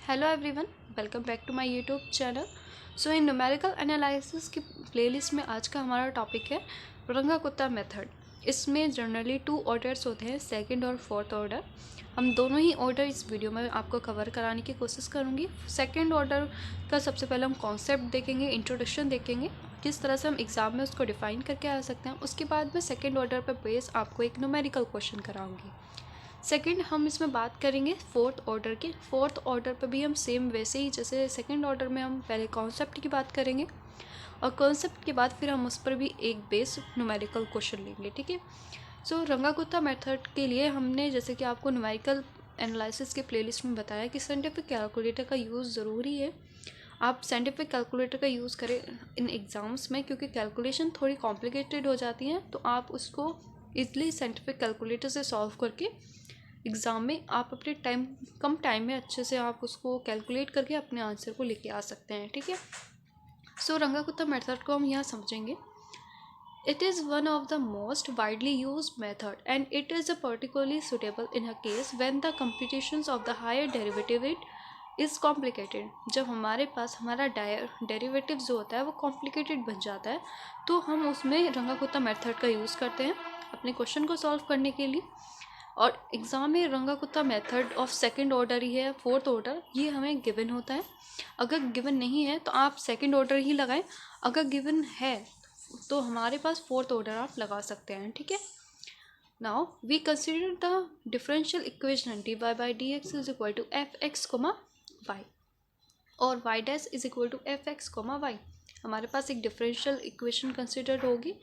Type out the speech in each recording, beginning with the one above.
Hello everyone, welcome back to my YouTube channel. So in numerical analysis की playlist में आज का हमारा टॉपिक है रंगाकुत्ता मेथड। इसमें जनरली 2 ऑर्डर्स होते हैं, सेकंड और फोर्थ ऑर्डर। हम दोनों ही ऑर्डर इस वीडियो में आपको कवर कराने की कोशिश करूँगी। सेकंड ऑर्डर का सबसे पहले हम कॉन्सेप्ट देखेंगे, इंट्रोडक्शन देखेंगे, किस तरह से हम एग्ज़ाम में उसको डिफ़ाइन करके आ सकते हैं। उसके बाद में सेकेंड ऑर्डर पर बेस आपको एक न्यूमेरिकल क्वेश्चन कराऊँगी। सेकंड हम इसमें बात करेंगे फोर्थ ऑर्डर के। फोर्थ ऑर्डर पर भी हम सेम वैसे ही जैसे सेकंड ऑर्डर में हम पहले कॉन्सेप्ट की बात करेंगे और कॉन्सेप्ट के बाद फिर हम उस पर भी एक बेस न्यूमेरिकल क्वेश्चन लेंगे। ठीक है। सो रंगाकुत्ता मेथड के लिए हमने जैसे कि आपको न्यूमेरिकल एनालिसिस के प्लेलिस्ट में बताया कि साइंटिफिक कैलकुलेटर का यूज़ ज़रूरी है। आप साइंटिफिक कैलकुलेटर का यूज़ करें इन एग्ज़ाम्स में, क्योंकि कैलकुलेशन थोड़ी कॉम्प्लिकेटेड हो जाती हैं, तो आप उसको ईज़िली साइंटिफिक कैलकुलेटर से सॉल्व करके एग्ज़ाम में आप अपने कम टाइम में अच्छे से आप उसको कैलकुलेट करके अपने आंसर को लेके आ सकते हैं। ठीक है। सो रंगाकुत्ता मेथड को हम यहाँ समझेंगे। It is one of the most widely use method and it is a particularly suitable in a case when the computations of the higher derivative is complicated. जब हमारे पास हमारा डेरिवेटिव जो होता है वो कॉम्प्लिकेटेड बन जाता है, तो हम उसमें रंगाकुत्ता मेथड का यूज़ करते हैं अपने क्वेश्चन को सॉल्व करने के लिए। और एग्ज़ाम में रंगाकुत्ता मेथड ऑफ सेकंड ऑर्डर ही है, फोर्थ ऑर्डर ये हमें गिवन होता है। अगर गिवन नहीं है तो आप सेकंड ऑर्डर ही लगाएं, अगर गिवन है तो हमारे पास फोर्थ ऑर्डर आप लगा सकते हैं। ठीक है। Now we consider the differential equation dy by d x is equal to f x comma y और y dash is equal to f x comma y. हमारे पास एक डिफरेंशियल इक्वेशन कंसिडर होगी,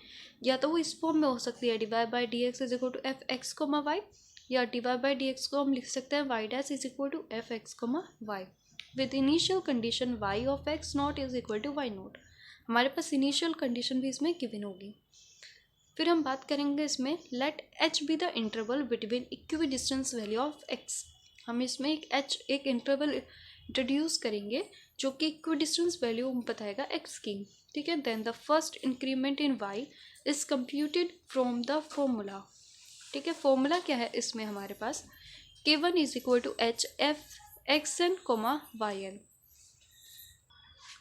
या तो वो इस फॉर्म में हो सकती है dy by d x is equal to f x comma y, या dy बाई डी एक्स को हम लिख सकते हैं y dash is equal to f x comma y with initial condition y of x naught is equal to y naught. हमारे पास initial condition भी इसमें गिवन होगी। फिर हम बात करेंगे इसमें let h be the interval between equi distance value of x. हम इसमें एक इंटरवल इंट्रोड्यूस करेंगे जो कि इक्वी डिस्टेंस वैल्यू बताएगा एक्स की। ठीक है। Then the first increment in y is computed from the formula. ठीक है। फॉर्मूला क्या है इसमें हमारे पास k1 is equal to h f x n comma y n.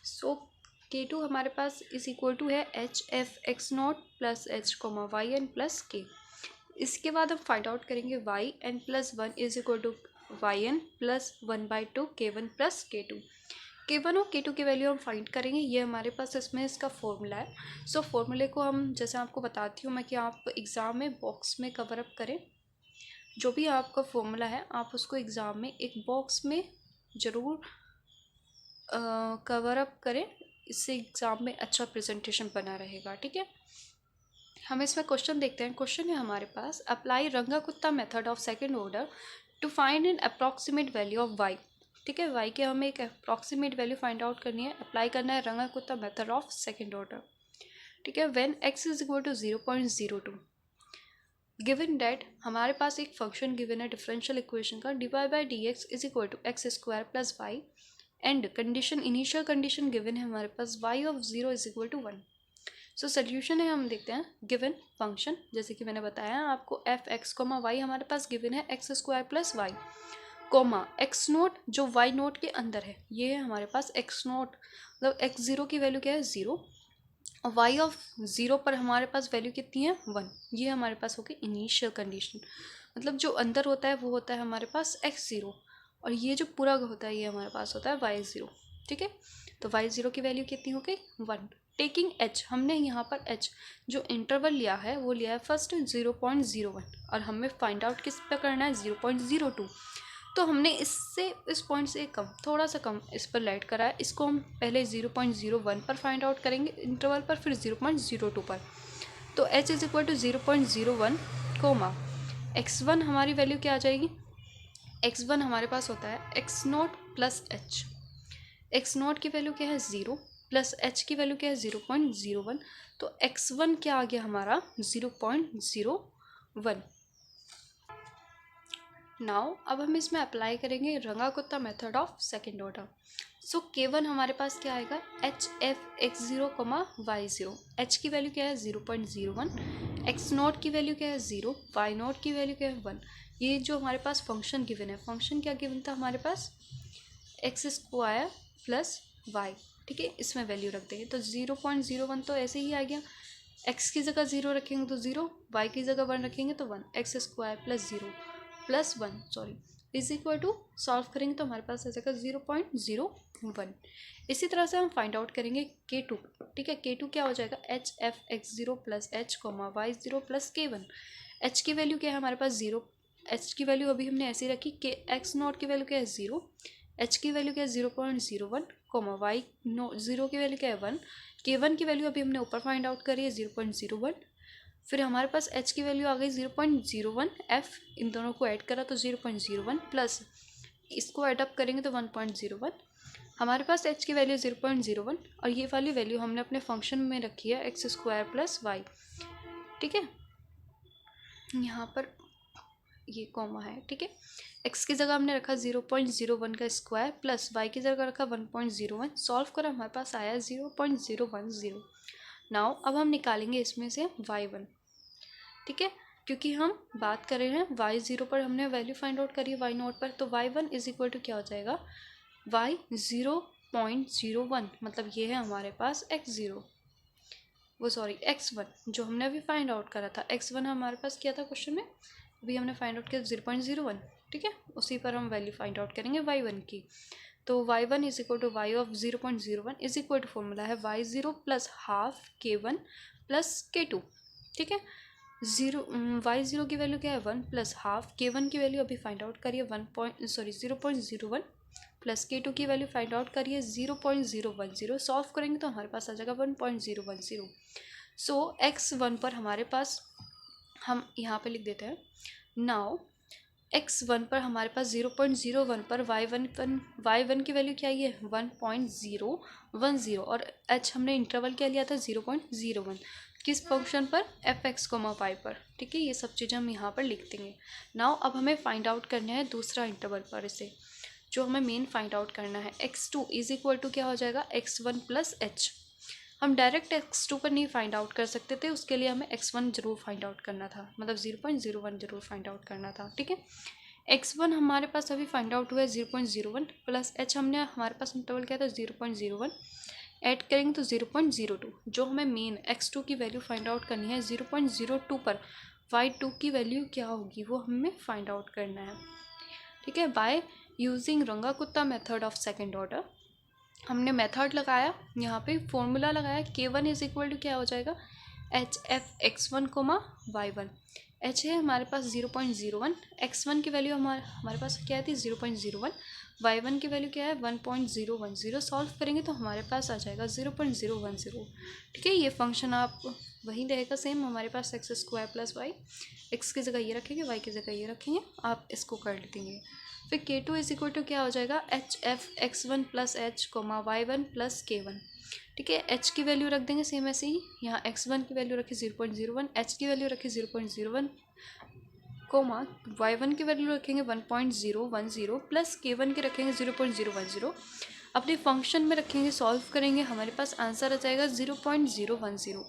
So k2 हमारे पास इज इक्वल टू है H f x naught plus h comma y n plus k. इसके बाद हम फाइंड आउट करेंगे y n plus one is equal to y n plus one by two k one plus k two. K one और k to की value हम find करेंगे, ये हमारे पास इसमें इसका फॉर्मूला है। सो फॉर्मूले को हम जैसे आपको बताती हूँ मैं कि आप एग्ज़ाम में बॉक्स में कवर अप करें। जो भी आपका फॉर्मूला है आप उसको एग्ज़ाम में एक बॉक्स में ज़रूर कवर अप करें, इससे एग्ज़ाम में अच्छा प्रेजेंटेशन बना रहेगा। ठीक है। हम इसमें क्वेश्चन देखते हैं। क्वेश्चन है हमारे पास apply Runge Kutta method of second order to find an approximate value of y. ठीक है। वाई के हमें एक अप्रॉक्सीमेट वैल्यू फाइंड आउट करनी है, अप्लाई करना है Runge Kutta method of second order. ठीक है। When x is equal to 0.02 given that हमारे पास एक फंक्शन गिवन है डिफरेंशियल इक्वेशन का dy by d x is equal to x square plus y and condition initial condition given है हमारे पास y of 0 is equal to 1। So solution है, हम देखते हैं गिवन फंक्शन जैसे कि मैंने बताया आपको एफ एक्स कोमा वाई हमारे पास गिवन है x square plus y comma x naught जो वाई नोट के अंदर है, ये है हमारे पास एक्स नोट, मतलब एक्स ज़ीरो की वैल्यू क्या है 0 और वाई ऑफ 0 पर हमारे पास वैल्यू कितनी है 1। ये हमारे पास होगी इनिशियल कंडीशन, मतलब जो अंदर होता है वो होता है हमारे पास एक्स 0 और ये जो पूरा होता है ये हमारे पास होता है वाई 0। ठीक है। तो वाई 0 की वैल्यू कितनी हो गई 1। टेकिंग एच, हमने यहाँ पर एच जो इंटरवल लिया है वो लिया है फर्स्ट 0.01 और हमें फाइंड आउट किस पे करना है 0.02। तो हमने इससे इस पॉइंट से कम थोड़ा सा कम इस पर लेट करा है, इसको हम पहले 0.01 पर फाइंड आउट करेंगे इंटरवल पर, फिर 0.02 पर। तो h is equal to 0.01 comma x1 हमारी वैल्यू क्या आ जाएगी, x1 हमारे पास होता है x note plus H. X note की वैल्यू क्या है 0 प्लस एच की वैल्यू क्या है 0.01, तो x1 क्या आ गया हमारा 0.01। नाउ अब हम इसमें अप्लाई करेंगे Runge Kutta method of second order. So k1 हमारे पास क्या आएगा h f x 0 comma y 0। H की वैल्यू क्या है 0.01, एक्स नोट की वैल्यू क्या है 0, वाई नोट की वैल्यू क्या है 1। ये जो हमारे पास फंक्शन गिवन है, फंक्शन क्या गिवन था हमारे पास एक्स स्क्वायर प्लस वाई, ठीक है, इसमें वैल्यू रख देंगे तो 0.01 तो ऐसे ही आ गया। एक्स की जगह 0 रखेंगे तो 0, वाई की जगह 1 रखेंगे तो 1, x square plus 0 plus 1 sorry is equal to, solve करेंगे तो हमारे पास आ जाएगा 0.01। इसी तरह से हम फाइंड आउट करेंगे K2, ठीक है। K2 क्या हो जाएगा, h f x 0 plus h comma y 0 plus K1। H की वैल्यू क्या है हमारे पास 0, एच की वैल्यू अभी हमने ऐसी रखी, के एक्स नॉट की वैल्यू क्या है 0, एच की वैल्यू क्या है 0.01 कोमा वाई नो 0 की वैल्यू क्या है 1, K1 की वैल्यू अभी हमने ऊपर फाइंड आउट करी है 0.01। फिर हमारे पास h की वैल्यू आ गई 0.01, f इन दोनों को ऐड करा तो 0.01 प्लस इसको ऐडअप करेंगे तो 1.01। हमारे पास h की वैल्यू 0.01 और ये वाली वैल्यू हमने अपने फंक्शन में रखी है एक्स स्क्वायर प्लस वाई, ठीक है। यहाँ पर ये कॉमा है, ठीक है। x की जगह हमने रखा 0.01 का स्क्वायर प्लस y की जगह रखा 1.01, सॉल्व करा हमारे पास आया 0.010। नाउ अब हम निकालेंगे इसमें से y1, ठीक है, क्योंकि हम बात कर रहे हैं y0 पर हमने वैल्यू फाइंड आउट करी y नॉट पर, तो y1 इज इक्वल टू क्या हो जाएगा y0.01, मतलब ये है हमारे पास x0 वो सॉरी x1 जो हमने अभी फाइंड आउट करा था। x1 हमारे पास क्या था क्वेश्चन में, अभी हमने फाइंड आउट किया 0.01, ठीक है। उसी पर हम वैल्यू फाइंड आउट करेंगे y1 की, तो y1 is equal to y of 0.01 is equal to formula है y0 plus half K1 plus K2, ठीक है। y0 की वैल्यू क्या है 1 प्लस हाफ, K1 की वैल्यू अभी फाइंड आउट करिए 0.01 प्लस K2 की वैल्यू फाइंड आउट करिए 0.010, सॉल्व करेंगे तो हमारे पास आ जाएगा 1.010। सो x1 पर हमारे पास हम यहाँ पे लिख देते हैं, नाउ x1 पर हमारे पास 0.01 पर y1 की वैल्यू क्या है 1.010 और h हमने इंटरवल क्या लिया था 0.01, किस फंक्शन पर f(x, y) पर, ठीक है। ये सब चीज़ें हम यहाँ पर लिख देंगे। नाउ अब हमें फाइंड आउट करना है दूसरा इंटरवल पर, इसे जो हमें मेन फाइंड आउट करना है x2 इज इक्वल टू क्या हो जाएगा x1 प्लस h। हम डायरेक्ट x2 पर नहीं फाइंड आउट कर सकते थे, उसके लिए हमें x1 जरूर फाइंड आउट करना था, मतलब 0.01 जरूर फाइंड आउट करना था, ठीक है। x1 हमारे पास अभी फाइंड आउट हुआ है 0.01 प्लस h हमने हमारे पास इंटरवल क्या था 0.01, ऐड करेंगे तो 0.02। जो हमें मेन x2 की वैल्यू फाइंड आउट करनी है 0.02 पर y2 की वैल्यू क्या होगी वो हमें फाइंड आउट करना है, ठीक है। By using Runge Kutta method of second order हमने मेथड लगाया, यहाँ पे फॉर्मूला लगाया, K1 इज इक्वल टू क्या हो जाएगा h F x1 coma y1, h है हमारे पास 0.01, x1 की वैल्यू हमारे पास क्या थी 0.01, y1 की वैल्यू क्या है 1.010, सॉल्व करेंगे तो हमारे पास आ जाएगा 0.010, ठीक है। ये फंक्शन आप वही रहेगा सेम हमारे पास x square plus y, x की जगह ये रखेंगे वाई की जगह ये रखेंगे, आप इसको कर देंगे। फिर K2 इज इक्वल टू क्या हो जाएगा h F x1 plus h coma y1 plus K1, ठीक है। h की वैल्यू रख देंगे सेम ऐसे ही, यहाँ x1 की वैल्यू रखी 0.01, h की वैल्यू रखी 0.01 कोमा y1 की वैल्यू रखेंगे 1.010 प्लस K1 की रखेंगे 0.010, अपने फंक्शन में रखेंगे, सॉल्व करेंगे, हमारे पास आंसर आ जाएगा 0.010।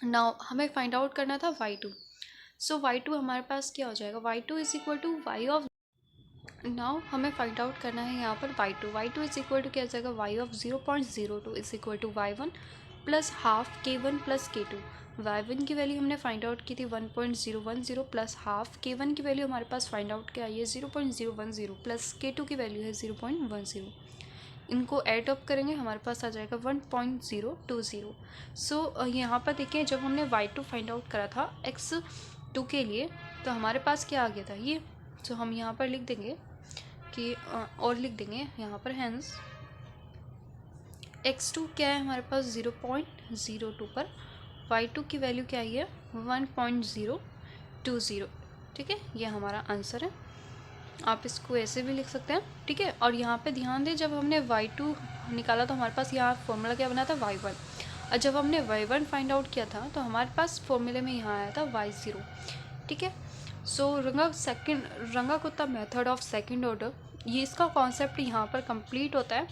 नाउ हमें फाइंड आउट करना था y2, सो y2 हमारे पास क्या हो जाएगा y2 is equal to y of, now हमें फाइंड आउट करना है यहाँ पर y2 इज इक्वल टू क्या हो जाएगा y of 0.02 is equal to y1 plus half K1 plus K2, y1 की वैल्यू हमने फाइंड आउट की थी 1.010 प्लस हाफ, K1 की वैल्यू हमारे पास फाइंड आउट क्या आई है 0.010 प्लस K2 की वैल्यू है 0.10, इनको ऐड अप करेंगे हमारे पास आ जाएगा 1.020। सो यहाँ पर देखिए जब हमने y2 फाइंड आउट करा था x2 के लिए तो हमारे पास क्या आ गया था ये, तो हम यहाँ पर लिख देंगे कि और लिख देंगे यहाँ पर हैंस x2 क्या है हमारे पास 0.02 पर, y2 की वैल्यू क्या आई है 1.020, ठीक है। ये हमारा आंसर है, आप इसको ऐसे भी लिख सकते हैं, ठीक है। और यहाँ पे ध्यान दें जब हमने y2 निकाला तो हमारे पास यहाँ फॉर्मूला क्या बना था y1, और जब हमने y1 फाइंड आउट किया था तो हमारे पास फॉर्मूले में यहाँ आया था y0, ठीक है। सो रंगाकुत्ता मेथड ऑफ सेकंड ऑर्डर, ये इसका कॉन्सेप्ट यहाँ पर कंप्लीट होता है।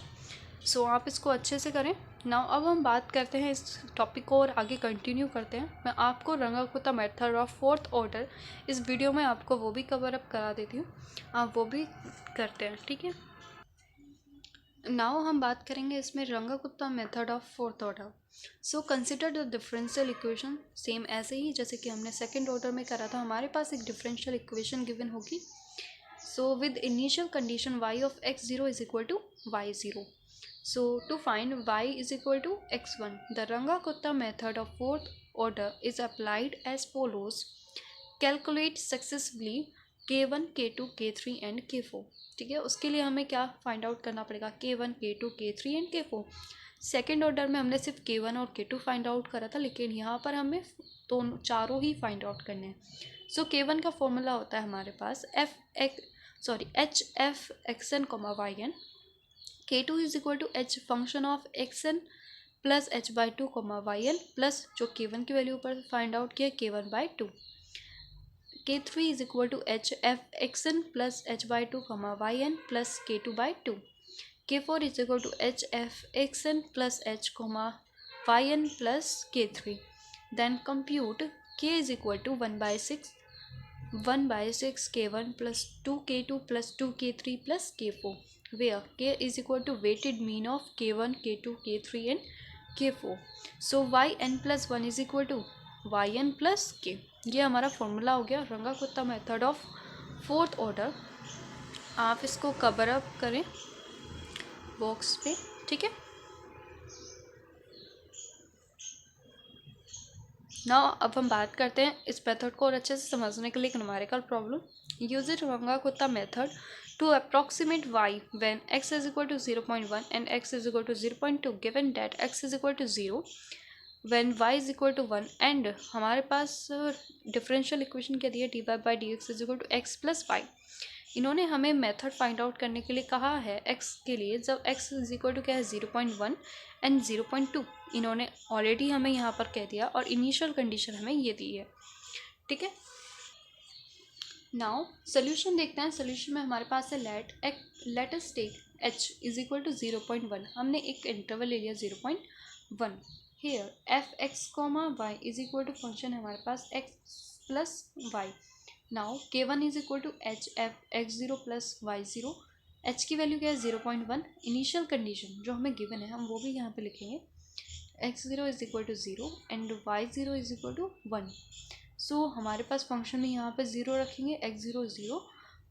सो आप इसको अच्छे से करें। नाउ अब हम बात करते हैं इस टॉपिक को और आगे कंटिन्यू करते हैं। मैं आपको रंगाकुत्ता मेथड ऑफ फोर्थ ऑर्डर इस वीडियो में आपको वो भी कवर अप करा देती हूँ, आप वो भी करते हैं, ठीक है। नाउ हम बात करेंगे इसमें Runge Kutta method of fourth order. So consider the differential equation, same ऐसे ही जैसे कि हमने सेकेंड ऑर्डर में करा था। हमारे पास एक डिफरेंशियल इक्वेशन गिवन होगी। So with initial condition y of x0 is equal to y0. So to find y is equal to x1, the Rangakutta method of fourth order is applied as follows. Calculate successively k1, k2, k3 and k4. ठीक है, उसके लिए हमें क्या find out करना पड़ेगा, k1, k2, k3 and k4. Second order में हमने सिर्फ k1 और k2 फाइंड आउट करा था, लेकिन यहाँ पर हमें दोनों चारों ही फाइंड आउट करने हैं. सो k1 का फॉर्मूला होता है हमारे पास h f x n comma y n. k2 is equal to h function of x n plus h by two comma y n plus जो k1 की वैल्यू पर फाइंड आउट किया k1 by two. k3 is equal to h f xn plus h by 2 comma yn plus k2 by 2. k4 is equal to h f xn plus h comma yn plus k3. Then compute k is equal to 1 by 6 k1 plus 2 k2 plus 2 k3 plus k4, where k is equal to weighted mean of k1 k2 k3 and k4. So yn plus 1 is equal to yn plus k. ये हमारा formula हो गया रंगाकुत्ता method of fourth order. आप इसको cover up करें box पे, ठीक है. नाउ अब हम बात करते हैं इस मेथड को और अच्छे से समझने के लिए एक numerical problem. Use it Runge Kutta method to approximate y when x is equal to 0.1 and x is equal to 0.2 given that x is equal to 0 when y is equal to 1 and हमारे पास differential equation क्या दिया, dy by dx is equal to x plus y. इन्होंने हमें method find out करने के लिए कहा है x के लिए, जब x is equal to क्या है 0.1 एंड 0.2. इन्होंने ऑलरेडी हमें यहाँ पर कह दिया और इनिशियल कंडीशन हमें ये दी है, ठीक है. नाउ सोल्यूशन देखते हैं. सोल्यूशन में हमारे पास है let us take h is equal to 0.1. हमने एक इंटरवल ले लिया 0.1. Here f x comma y is equal to function है हमारे पास x plus y. Now k1 is equal to h f x zero plus y zero. h की value क्या है 0.1. इनिशियल कंडीशन जो हमें गिवन है हम वो भी यहाँ पे लिखेंगे. x0 is equal to 0 and y0 is equal to 1. So हमारे पास फंक्शन में यहाँ पे 0 रखेंगे, x0 0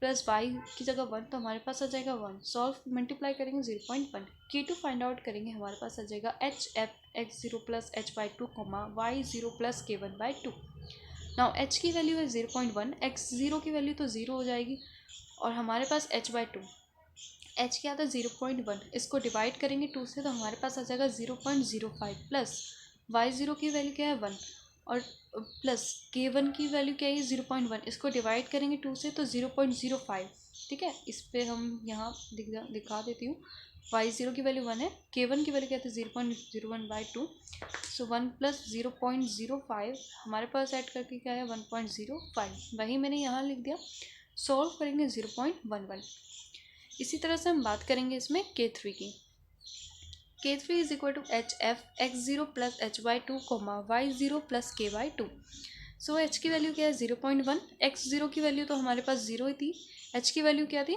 प्लस y की जगह 1, तो हमारे पास आ जाएगा 1. सॉल्व मल्टीप्लाई करेंगे 0.1. k2 फाइंड आउट करेंगे, हमारे पास आ जाएगा h f x zero plus h by two comma y zero plus k1 by two. Now h की वैल्यू है 0.1, x0 की वैल्यू तो 0 हो जाएगी और हमारे पास h बाई टू. h क्या था 0.1, इसको डिवाइड करेंगे 2 से तो हमारे पास आ जाएगा 0.05 प्लस y0 की वैल्यू क्या है 1 और प्लस k1 की वैल्यू क्या है 0.1, इसको डिवाइड करेंगे 2 से तो 0.05. ठीक है, इस पर हम यहाँ दिखा देती हूँ. y0 की वैल्यू 1 है, k1 की वैल्यू क्या थी 0.01 बाई 2. सो 1 प्लस 0.05 हमारे पास ऐड करके क्या है 1.05. वही मैंने यहाँ लिख दिया. सॉल्व करेंगे 0.11. इसी तरह से हम बात करेंगे इसमें k3 की. k3 is equal to h f x zero plus h by two comma y zero plus k by two. So h की वैल्यू क्या है 0.1, x0 की वैल्यू तो हमारे पास 0 ही थी, h की वैल्यू क्या थी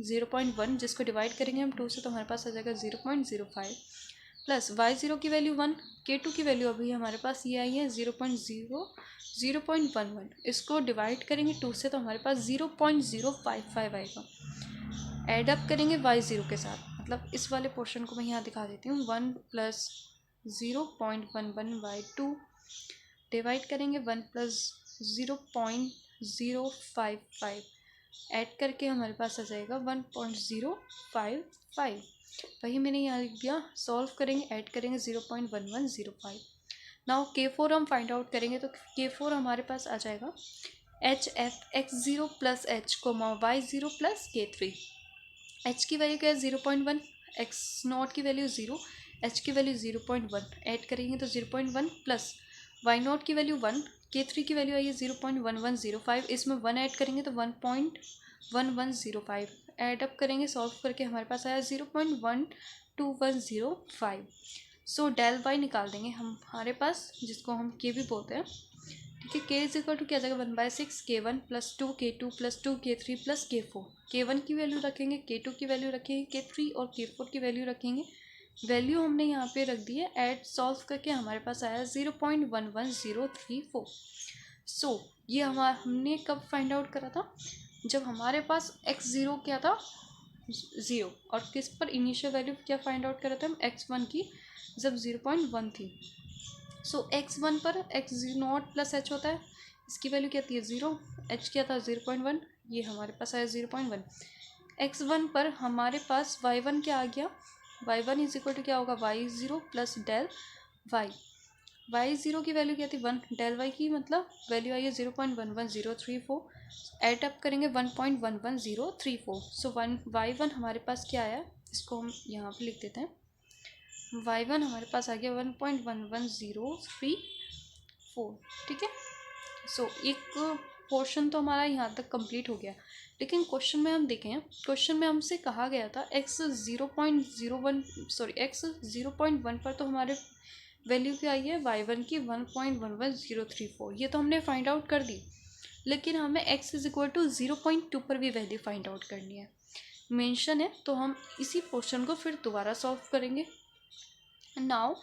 0.1, जिसको डिवाइड करेंगे हम 2 से तो हमारे पास आ जाएगा 0.05 प्लस y0 की वैल्यू 1, k2 की वैल्यू अभी हमारे पास ये आई है 0.11, इसको डिवाइड करेंगे 2 से तो हमारे पास 0.055 आएगा. एड अप करेंगे y0 के साथ, मतलब इस वाले पोर्शन को मैं यहाँ दिखा देती हूँ. 1 प्लस 0.11 बाई 2 डिवाइड करेंगे 1 प्लस 0.055 ऐड करके हमारे पास आ जाएगा 1.055. वही मैंने यहाँ लिख दिया. सॉल्व करेंगे, ऐड करेंगे 0.1105. नाउ k4 हम फाइंड आउट करेंगे तो k4 हमारे पास आ जाएगा h f x zero plus h comma y zero plus k3. h की वैल्यू क्या है 0.1, x0 की वैल्यू 0, h की वैल्यू 0.1 ऐड करेंगे तो 0.1 प्लस y0 की वैल्यू 1, k3 की वैल्यू आई है 0.1105, इसमें 1 ऐड करेंगे तो 1.1105 ऐड अप करेंगे. सॉल्व करके हमारे पास आया 0.12105. सो डेल वाई निकाल देंगे हमारे पास, जिसको हम के भी बोलते हैं. ठीक है। के इज इक्वल टू क्या जाएगा 1/6 K1 + 2 K2 + 2 K3 + K4। K1 की वैल्यू रखेंगे, K2 की वैल्यू रखेंगे, K3 और K4 की वैल्यू रखेंगे। वैल्यू हमने यहाँ पे रख दी है, ऐड सॉल्व करके हमारे पास आया 0.11034। सो ये हमने कब फाइंड आउट करा था, जब हमारे पास x0 क्या था 0, और किस पर इनिशियल वैल्यू क्या फाइंड आउट करा था हम x1 की, जब 0.1 थी। सो x1 पर x0 + h होता है, इसकी वैल्यू क्या थी 0, h क्या था 0.1, ये हमारे पास आया 0.1। x1 पर हमारे पास y1 क्या आ गया, y1 इज इक्वल टू क्या होगा y0 + del y। y0 की वैल्यू क्या थी 1, del y की मतलब वैल्यू आई है 0.11034, एड अप करेंगे 1.11034। सो y1 हमारे पास क्या आया, इसको हम यहाँ पे लिख देते हैं, y1 हमारे पास आ गया 1.11034। ठीक है। सो एक पोर्शन तो हमारा यहाँ तक कंप्लीट हो गया, लेकिन क्वेश्चन में हम देखें, क्वेश्चन में हमसे कहा गया था x 0.1 पर तो हमारे वैल्यू क्या आई है y1 की 1.11034, ये तो हमने फाइंड आउट कर दी, लेकिन हमें x इज इक्वल टू 0.2 पर भी वैल्यू फाइंड आउट करनी है, मेंशन है। तो हम इसी पोर्शन को फिर दोबारा सॉल्व करेंगे। Now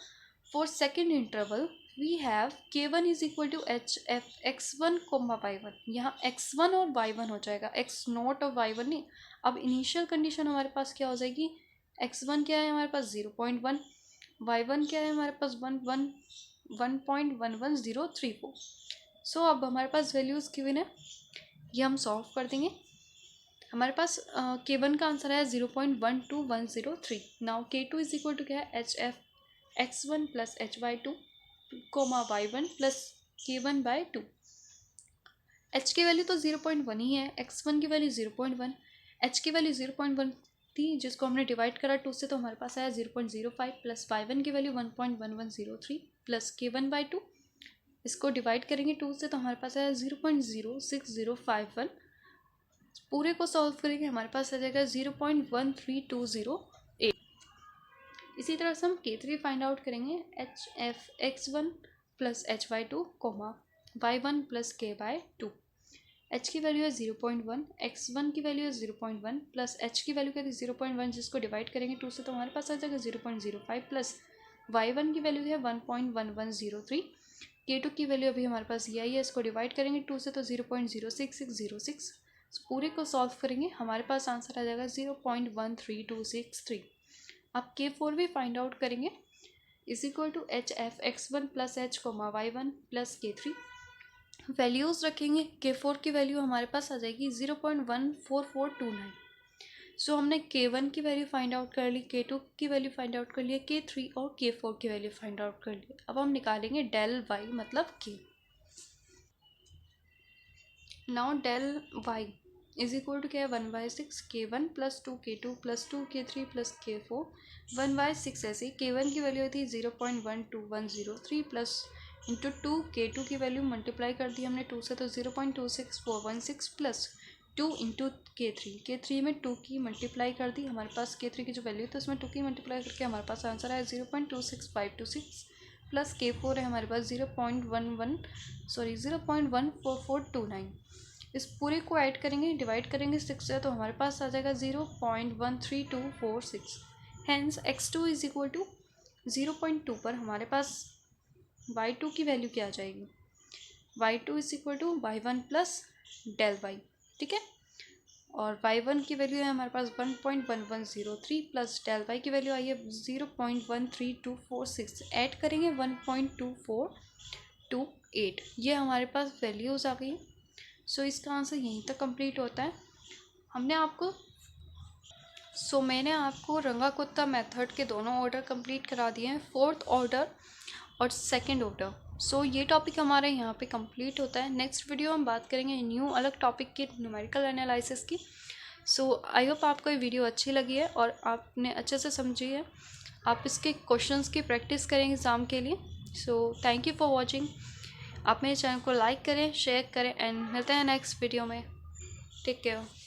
for second interval we have K1 is equal to HF x1, y1। यहाँ x1 और y1 हो जाएगा, x0 और y1 नहीं। अब इनिशियल कंडीशन हमारे पास क्या हो जाएगी, x1 क्या है हमारे पास 0.1, y1 क्या है हमारे पास 1.11034। सो अब हमारे पास वैल्यूज़ गिवन है, ये हम सॉल्व कर देंगे। हमारे पास K1 का आंसर है 0.12103। Now K2 is equal to क्या है HF x1 + hy2, y1 + K1/2। h की वैल्यू तो 0.1 ही है, x1 की वैल्यू 0.1, h की वैल्यू 0.1 थी, जिसको हमने डिवाइड करा 2 से, तो हमारे पास आया 0.05 + y1 की वैल्यू 1.1103 + K1/2, इसको डिवाइड करेंगे 2 से, तो हमारे पास आया 0.06051। पूरे को सॉल्व करेंगे हमारे पास आ जाएगा 0.13208। इसी तरह से हम K3 फाइंड आउट करेंगे, HF x1 + hy2, y1 + K/2। h की वैल्यू है 0.1, x1 की वैल्यू है 0.1 प्लस h की वैल्यू क्या थी 0.1, जिसको डिवाइड करेंगे 2 से, तो हमारे पास आ जाएगा 0.05 प्लस y1 की वैल्यू है 1.1103। K2 की वैल्यू अभी हमारे पास ये आई है, इसको डिवाइड करेंगे 2 से, तो 0.06606। पूरे को सॉल्व करेंगे हमारे पास आंसर आ जाएगा 0.13263। अब K4 भी फाइंड आउट करेंगे, is equal to HF x1 + h, y1 + K3। Values रखेंगे, K4 की वैल्यू हमारे पास आ जाएगी 0.14429। सो हमने K1 की वैल्यू फाइंड आउट कर ली, K2 की वैल्यू फाइंड आउट कर लिया, K3 और K4 की वैल्यू फाइंड आउट कर ली। अब हम निकालेंगे del y मतलब K। Now del y is equal to क्या है 1/6 K1 + 2 K2 + 2 K3 + K4। 1/6 ऐसे K1 की वैल्यू थी 0.12103 प्लस इंटू 2 K2 की वैल्यू मल्टीप्लाई कर दी हमने 2 से, तो 0.26416 प्लस 2 इंटू K3 में 2 की मल्टीप्लाई कर दी, हमारे पास K3 की जो वैल्यू थी उसमें 2 की मल्टीप्लाई करके हमारे पास आंसर आया 0.26526 प्लस K4 है हमारे पास 0.14429। इस पूरे को ऐड करेंगे, डिवाइड करेंगे 6 से, तो हमारे पास आ जाएगा 0.13246। Hence x2 is equal to 0.2 पर हमारे पास y2 की वैल्यू क्या आ जाएगी, y2 is equal to y1 + del y। ठीक है, और y1 की वैल्यू है हमारे पास 1.1103 प्लस del y की वैल्यू आई है 0.13246। ऐड करेंगे 1.2428, ये हमारे पास वैल्यूज़ आ गई। सो इसका आंसर यहीं तक कंप्लीट होता है। मैंने आपको रंगा कुत्ता मेथड के दोनों ऑर्डर कंप्लीट करा दिए हैं, 4th ऑर्डर और 2nd ऑर्डर। ये टॉपिक हमारा यहाँ पे कंप्लीट होता है। नेक्स्ट वीडियो हम बात करेंगे न्यू अलग टॉपिक के न्यूमेरिकल एनालिसिस की। आई होप आपको ये वीडियो अच्छी लगी है और आपने अच्छे से समझी है, आप इसके क्वेश्चंस की प्रैक्टिस करें एग्ज़ाम के लिए। Thank you for watching. आप मेरे चैनल को लाइक करें, शेयर करें एंड मिलते हैं नेक्स्ट वीडियो में। Take care.